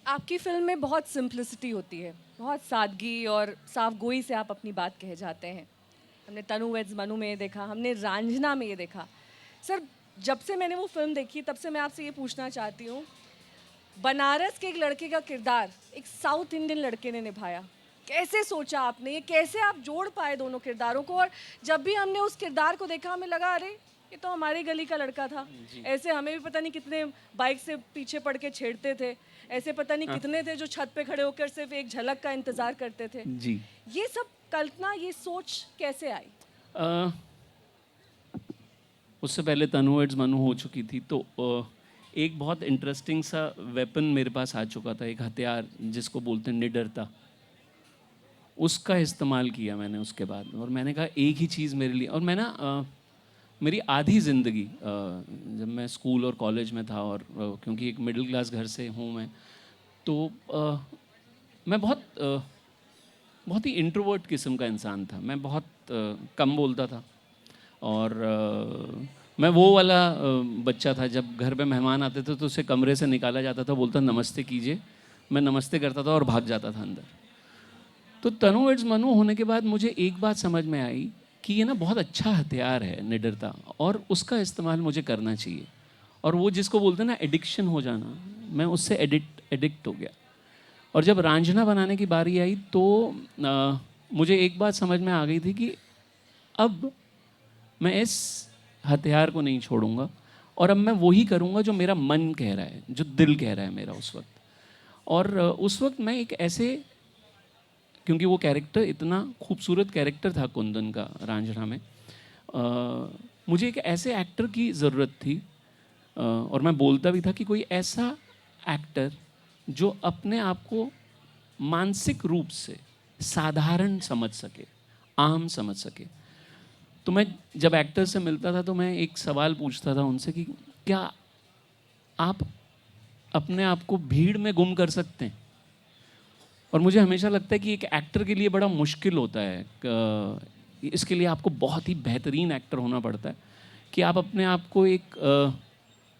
आपकी फिल्म में बहुत सिंप्लिसिटी होती है, बहुत सादगी और साफ गोई से आप अपनी बात कह जाते हैं। हमने तनु वेड्स मनु में ये देखा, हमने रांझना में ये देखा। सर, जब से मैंने वो फिल्म देखी तब से मैं आपसे ये पूछना चाहती हूँ, बनारस के एक लड़के का किरदार एक साउथ इंडियन लड़के ने निभाया। कैसे सोचा आपने, ये कैसे आप जोड़ पाए दोनों किरदारों को? और जब भी हमने उस किरदार को देखा हमें लगा अरे ये तो हमारी गली का लड़का था। ऐसे हमें भी पता नहीं कितने बाइक से पीछे पड़ के छेड़ते थे, ऐसे पता नहीं कितने थे जो छत पे खड़े होकर सिर्फ एक झलक का इंतजार करते थे। जी। ये सब कल्पना, ये सोच कैसे आई? उससे पहले तनु वेड्स मनु हो चुकी थी, तो एक बहुत इंटरेस्टिंग सा वेपन मेरे पास आ चुका था, एक हथियार जिसको बोलते हैं निडरता। उसका इस्तेमाल किया मैंने उसके बाद, और मैंने कहा एक ही चीज़ मेरे लिए। और मैं ना मेरी आधी ज़िंदगी जब मैं स्कूल और कॉलेज में था, और क्योंकि एक मिडिल क्लास घर से हूँ मैं, तो मैं बहुत ही इंट्रोवर्ट किस्म का इंसान था। मैं बहुत कम बोलता था, और मैं वो वाला बच्चा था, जब घर पे मेहमान आते थे तो उसे कमरे से निकाला जाता था, बोलता नमस्ते कीजिए। मैं नमस्ते करता था और भाग जाता था अंदर। तो तनु वेड्स मनु होने के बाद मुझे एक बात समझ में आई कि ये ना बहुत अच्छा हथियार है निडरता, और उसका इस्तेमाल मुझे करना चाहिए। और वो जिसको बोलते हैं ना एडिक्शन हो जाना, मैं उससे एडिक्ट हो गया। और जब रांझना बनाने की बारी आई तो मुझे एक बात समझ में आ गई थी कि अब मैं इस हथियार को नहीं छोड़ूंगा, और अब मैं वही करूंगा जो मेरा मन कह रहा है, जो दिल कह रहा है मेरा उस वक्त। और उस वक्त मैं एक ऐसे, क्योंकि वो कैरेक्टर इतना खूबसूरत कैरेक्टर था कुंदन का रांझना में, मुझे एक ऐसे एक्टर की ज़रूरत थी, और मैं बोलता भी था कि कोई ऐसा एक्टर जो अपने आप को मानसिक रूप से साधारण समझ सके, आम समझ सके। तो मैं जब एक्टर से मिलता था तो मैं एक सवाल पूछता था उनसे कि क्या आप अपने आप को भीड़ में गुम कर सकते हैं? और मुझे हमेशा लगता है कि एक एक्टर के लिए बड़ा मुश्किल होता है, इसके लिए आपको बहुत ही बेहतरीन एक्टर होना पड़ता है कि आप अपने आप को एक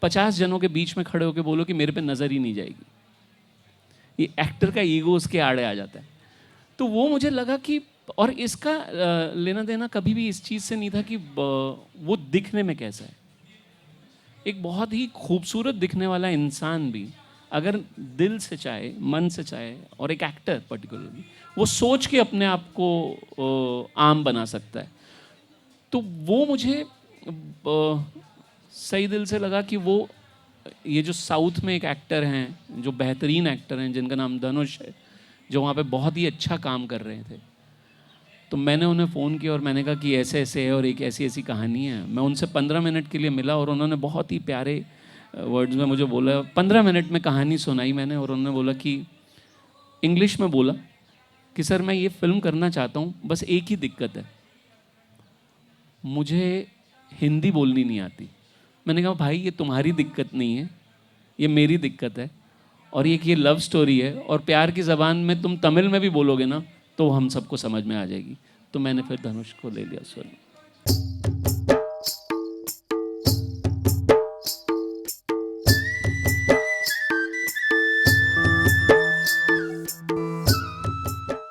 50 जनों के बीच में खड़े होकर बोलो कि मेरे पे नज़र ही नहीं जाएगी। ये एक्टर का ईगो उसके आड़े आ जाता है। तो वो मुझे लगा कि, और इसका लेना देना कभी भी इस चीज़ से नहीं था कि वो दिखने में कैसा है। एक बहुत ही खूबसूरत दिखने वाला इंसान भी अगर दिल से चाहे, मन से चाहे, और एक एक्टर पर्टिकुलरली वो सोच के अपने आप को आम बना सकता है, तो वो मुझे सही दिल से लगा कि वो, ये जो साउथ में एक एक्टर हैं जो बेहतरीन एक्टर हैं जिनका नाम धनुष है, जो वहाँ पे बहुत ही अच्छा काम कर रहे थे, तो मैंने उन्हें फ़ोन किया और मैंने कहा कि ऐसे ऐसे है और एक ऐसी ऐसी कहानी है। मैं उनसे 15 मिनट के लिए मिला और उन्होंने बहुत ही प्यारे वर्ड्स में मुझे बोला, 15 मिनट में कहानी सुनाई मैंने, और उन्होंने बोला कि इंग्लिश में बोला कि सर मैं ये फ़िल्म करना चाहता हूँ, बस एक ही दिक्कत है, मुझे हिंदी बोलनी नहीं आती। मैंने कहा भाई ये तुम्हारी दिक्कत नहीं है, ये मेरी दिक्कत है, और ये लव स्टोरी है, और प्यार की ज़बान में तुम तमिल में भी बोलोगे ना तो हम सबको समझ में आ जाएगी। तो मैंने फिर धनुष को ले लिया उस फिल्म।